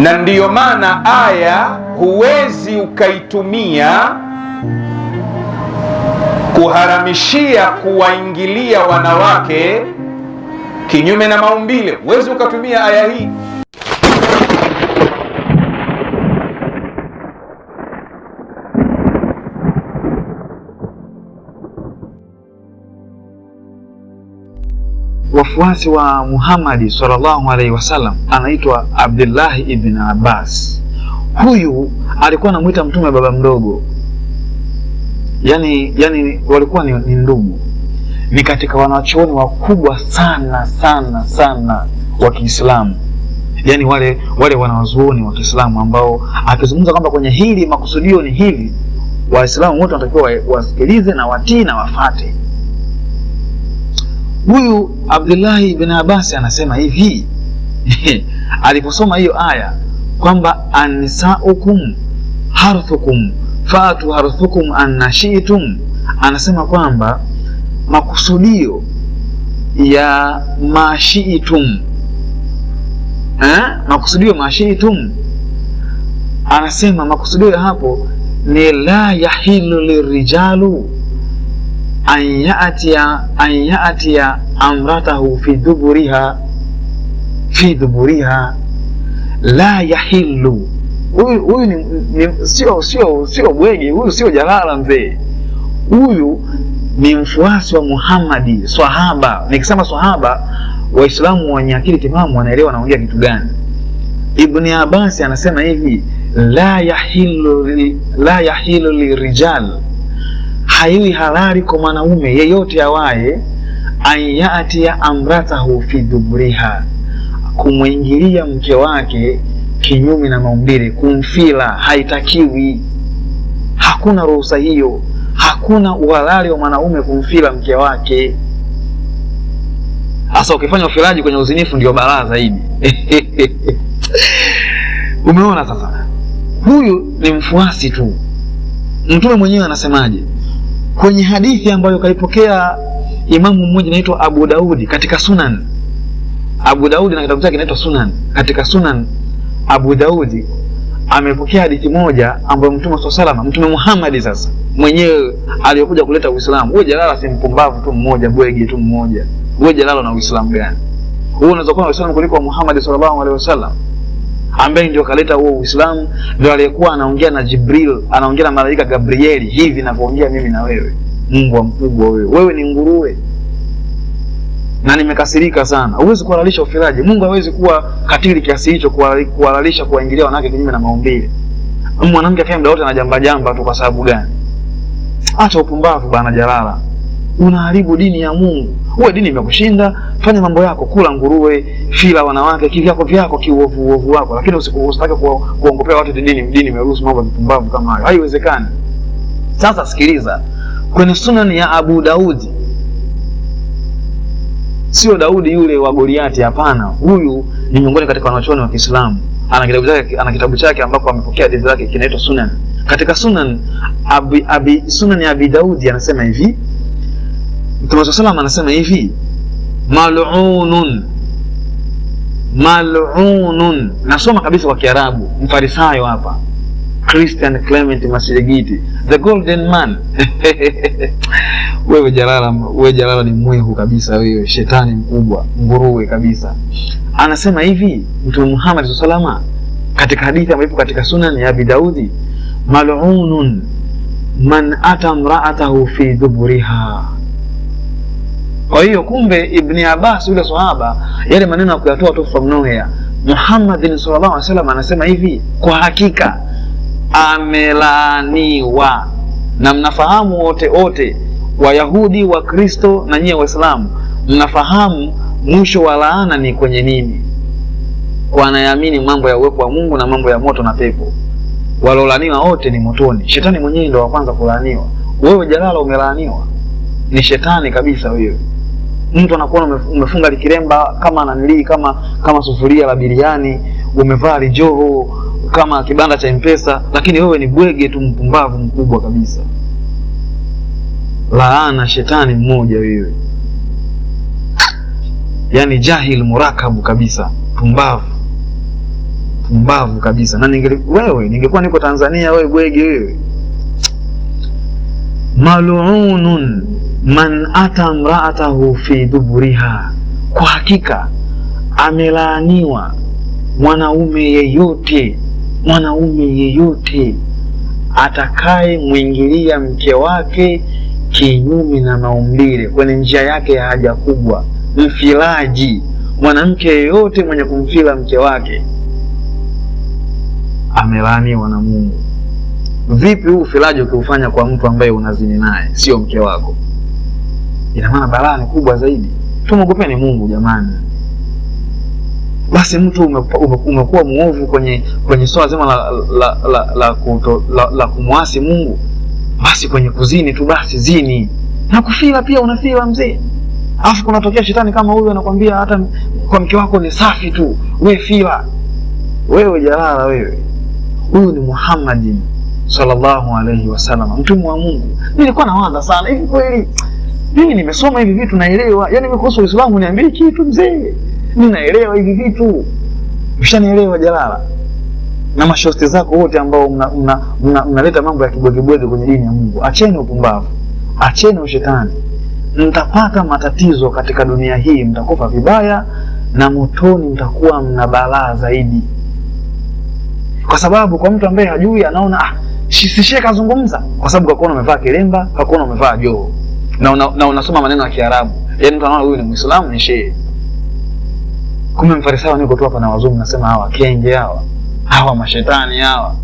Na ndiyo maana aya huwezi ukaitumia kuharamishia kuwaingilia wanawake kinyume na maumbile. Huwezi ukatumia aya hii. Wafuasi wa Muhammad sallallahu alaihi wasallam anaitwa Abdullah ibn Abbas. Huyu alikuwa anamuita mtume baba mdogo, yani walikuwa ni ndugu. Ni katika wanachuoni wakubwa sana wa Kiislamu, yani wale wanawazuoni wa Kiislamu ambao akizungumza kwamba kwenye hili makusudio ni hivi, Waislamu wote wanatakiwa wasikilize na watii na wafate. Huyu Abdullah ibn Abbas anasema hivi aliposoma hiyo aya kwamba anisaukum harthukum fatu harthukum annashitum, anasema kwamba makusudio ya mashiitum, makusudio mashiitum, anasema makusudio ya hapo ni la yahilu lirijalu an ya'tiya amratahu fi duburiha la yahillu. Huyu ni sio bwege, huyu sio jalala mzee. Huyu ni mfuasi wa Muhammad, sahaba. Nikisema sahaba, Waislamu wenye akili timamu wanaelewa naongea kitu gani. Ibn Abbas anasema hivi, la yahillu lirijal, haiwi halali kwa mwanaume yeyote awaye an ya'tiya amratahu fi duburiha, kumwingilia mke wake kinyume na maumbile, kumfila, haitakiwi. Hakuna ruhusa hiyo, hakuna uhalali wa mwanaume kumfila mke wake. Hasa ukifanya ufilaji kwenye uzinifu ndio balaa zaidi. Umeona sasa, huyu ni mfuasi tu. Mtume mwenyewe anasemaje kwenye hadithi ambayo kaipokea imamu mmoja anaitwa Abu Daudi katika Sunan? Abu Daudi na kitabu chake kinaitwa Sunan. Katika Sunan Abu Daudi amepokea hadithi moja ambayo Mtume SAW, Mtume Muhammad sasa mwenyewe aliyokuja kuleta Uislamu. Wewe jalala si mpumbavu tu mmoja, bwege tu mmoja. Wewe jalala na Uislamu gani? Wewe unaweza kuwa na Uislamu kuliko Muhammad sallallahu alaihi wasallam ambaye ndio kaleta huo Uislamu, ndio aliyekuwa anaongea na Jibril, anaongea na malaika Gabrieli hivi ninavyoongea mimi na wewe. Mungu mkubwa wewe. Wewe ni nguruwe. Na nimekasirika sana. Huwezi kuhalalisha ufilaji. Mungu hawezi kuwa katili kiasi hicho kuhalalisha kuwaingilia wanawake kinyume na maumbile. Mwanamke akae muda wote anajamba jamba tu kwa sababu gani? Acha upumbavu bana jalala. Unaharibu dini ya Mungu. Wewe dini imekushinda, fanya mambo yako, kula nguruwe, fila wanawake kivyako kiuovu wako, lakini usitake kuongopea watu dini imeruhusu mambo mapumbavu kama hayo. Haiwezekani. Sasa sikiliza. Kwenye Sunan ya Abu Daudi, sio Daudi yule wa Goliati, hapana. Huyu ni miongoni katika wanachuoni wa Kiislamu. Ana kitabu chake ambapo amepokea hadithi zake kinaitwa Sunan. Katika Sunan Sunan ya Abi Daudi anasema hivi, Mtume SAW anasema hivi, mal'unun. Nasoma kabisa kwa Kiarabu, mfarisayo hapa, Christian Clement Masigiti, the golden man. Wewe jalala ni mwehu kabisa wewe, shetani mkubwa, nguruwe kabisa. Anasema hivi Mtume Muhammad SAW katika hadithi ambayo ipo katika Sunan ya Abi Daudi, mal'unun man ata imra'atahu fi duburiha. Kwa hiyo kumbe Ibn Abbas yule sahaba yale maneno ya kuyatoa tu from nowhere. Muhammad sallallahu alaihi wasallam anasema hivi, kwa hakika amelaaniwa. Na mnafahamu wote Wayahudi, wa Kristo na nyie Waislamu, mnafahamu mwisho wa laana ni kwenye nini? Kwa anayeamini mambo ya uwepo wa Mungu na mambo ya moto na pepo. Walolaaniwa wote ni motoni. Shetani mwenyewe ndio wa kwanza kulaaniwa. Wewe jalala umelaaniwa. Ni shetani kabisa wewe. Mtu anakuona umefunga likiremba kama ananilii kama sufuria la biriani, umevaa lijoho kama kibanda cha M-Pesa, lakini wewe ni bwege tu mpumbavu mkubwa kabisa. Laana shetani mmoja wewe. yani jahil murakabu kabisa, pumbavu kabisa. Na ningekuwa niko Tanzania, wewe bwege wewe. Mal'unun man ata mraatahu fi duburiha, kwa hakika amelaaniwa mwanaume yeyote atakaye mwingilia mke wake kinyume na maumbile, kwenye njia yake ya haja kubwa. Mfilaji, mwanamke yeyote mwenye kumfila mke wake amelaaniwa na Mungu. Vipi huu ufilaji ukiufanya kwa mtu ambaye unazini naye, sio mke wako? Ina maana balaa ni kubwa zaidi. Tumwogopeni Mungu jamani. Basi mtu umekuwa muovu kwenye swala zima la kumwasi Mungu, basi kwenye kuzini tu basi zini, na kufila pia unafila mzee. Alafu kunatokea shetani kama huyu anakuambia hata kwa mke wako ni safi tu, wewe fila. Wewe jalala wewe. Huyu ni Muhammadin sallallahu alayhi wasallam, mtume wa Mungu. Nilikuwa nawaza sana, hivi kweli mimi nimesoma hivi vitu naelewa? Yaani mimi kuhusu Uislamu niambie kitu mzee, mimi naelewa hivi vitu. Ushanielewa jalala? Na mashosti zako wote ambao mnaleta mambo ya kibwege kwenye dini ya Mungu, acheni upumbavu, acheni ushetani. Mtapata matatizo katika dunia hii, mtakufa vibaya, na motoni mtakuwa mna balaa zaidi. Kwa sababu kwa mtu ambaye hajui anaona sishe kazungumza, kwa sababu kakuona umevaa kilemba, kakuona umevaa joho na unasoma maneno ya Kiarabu, yaani mtu anaona huyu ni Muislamu, ni shehe. Kumbe mfarisayo niko tu hapa na wazungu nasema hawa kenge hawa mashetani hawa.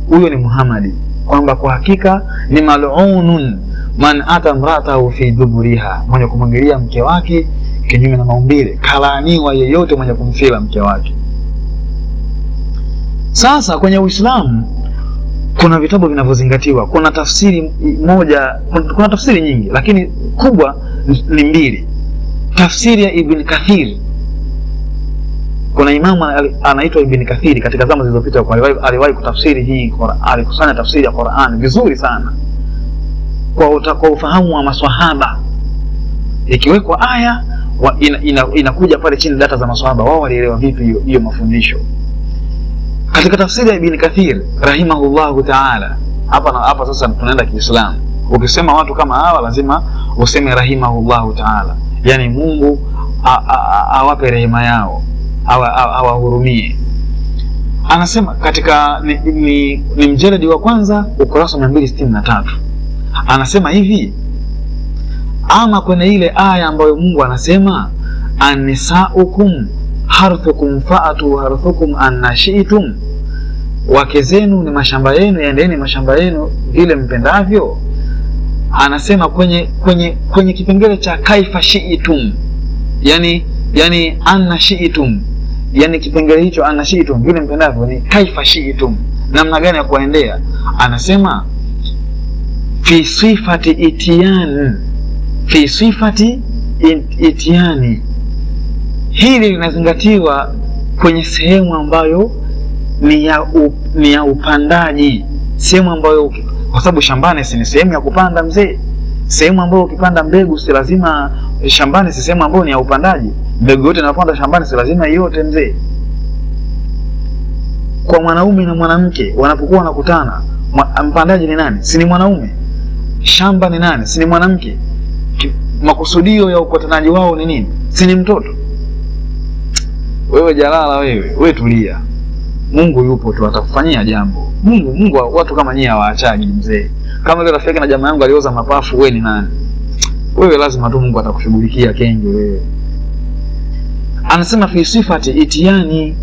Huyo ni Muhammad, kwamba kwa hakika ni mal'unun man ata mratahu fi duburiha, mwenye kumwangalia mke wake kinyume na maumbile. Kalaaniwa yeyote mwenye kumfila mke wake. Sasa kwenye Uislamu kuna vitabu vinavyozingatiwa. Kuna tafsiri moja, kuna tafsiri nyingi, lakini kubwa ni mbili. Tafsiri ya Ibn Kathir. Kuna imamu anaitwa Ibn Kathir, katika zama zilizopita aliwahi kutafsiri hii Qur'an, alikusanya tafsiri ya Qur'an vizuri sana kwa ufahamu wa maswahaba. Ikiwekwa aya inakuja pale chini data za maswahaba, wao walielewa vipi hiyo mafundisho. Katika tafsiri ya Ibn Kathir rahimahullahu ta'ala, hapa sasa tunaenda Kiislamu. Ukisema watu kama hawa lazima useme rahimahullahu ta'ala, yani Mungu awape rehema yao, awahurumie. Anasema katika ni mjeledi wa kwanza ukurasa 263, anasema hivi: ama kwenye ile aya ambayo Mungu anasema anisaukum harthukum fa'atu harthukum annashitum, wake zenu ni mashamba yenu, yaendeni mashamba yenu vile mpendavyo. Anasema kwenye kipengele cha kaifa shiitum, yani annashitum, yani kipengele hicho annashitum vile mpendavyo ni kaifa shiitum, namna gani ya kuendea. Anasema fi sifati itiani, hili linazingatiwa kwenye sehemu ambayo ni ya upandaji, sehemu ambayo, kwa sababu shambani si ni sehemu ya kupanda mzee. Sehemu ambayo ukipanda mbegu si lazima shambani, si sehemu ambayo ni ya upandaji. Mbegu yote inapanda shambani si lazima yote mzee. Kwa mwanaume na mwanamke wanapokuwa wanakutana, mpandaji ni nani? Si ni mwanaume. Shamba ni nani? Si ni mwanamke. Makusudio ya ukutanaji wao ni nini? Si ni mtoto. Wewe jalala wewe tulia. Mungu yupo tu, atakufanyia jambo. Mungu watu kama nyie hawaachaji mzee. Kama leo rafiki na jamaa yangu alioza mapafu, wewe ni nani? Wewe lazima tu Mungu atakushughulikia kenge wewe. Anasema fi sifati itiani,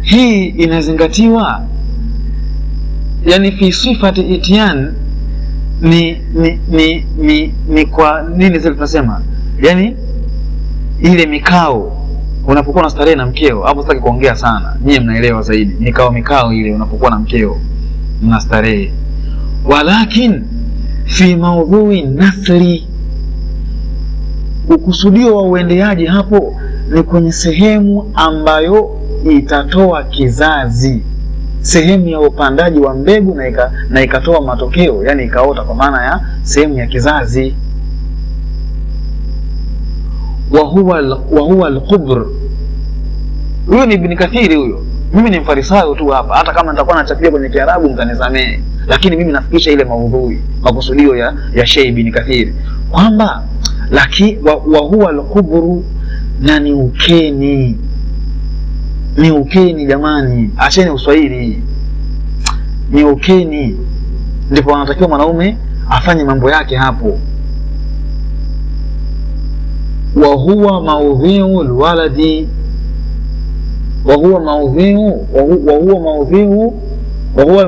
hii inazingatiwa, yani fi sifati itiani ni kwa nini zile tunasema, yani ile mikao unapokuwa na starehe na mkeo. Hapo sitaki kuongea sana, nyie mnaelewa zaidi. Mikao ile unapokuwa na mkeo mna starehe. Walakin fi maudhui nasli, ukusudio wa uendeaji hapo ni kwenye sehemu ambayo itatoa kizazi, sehemu ya upandaji wa mbegu na ikatoa matokeo, yani ikaota, kwa maana ya sehemu ya kizazi. wa huwa al-qubr. Huyo ni Ibn Kathiri huyo. Mimi ni mfarisayo tu hapa, hata kama nitakuwa nachapia kwenye Kiarabu mtanisamee, lakini mimi nafikisha ile maudhui, makusudio ya Sheikh Ibn Kathir kwamba wa huwa al-qubru, na ni ukeni. Ni ukeni jamani, acheni uswahili. Ni ukeni, ndipo anatakiwa mwanaume afanye mambo yake hapo. Wa huwa maudhi'u alwaladi, wa huwa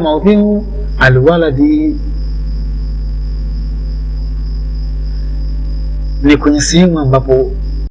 maudhi'u alwaladi, ni kwenye sehemu ambapo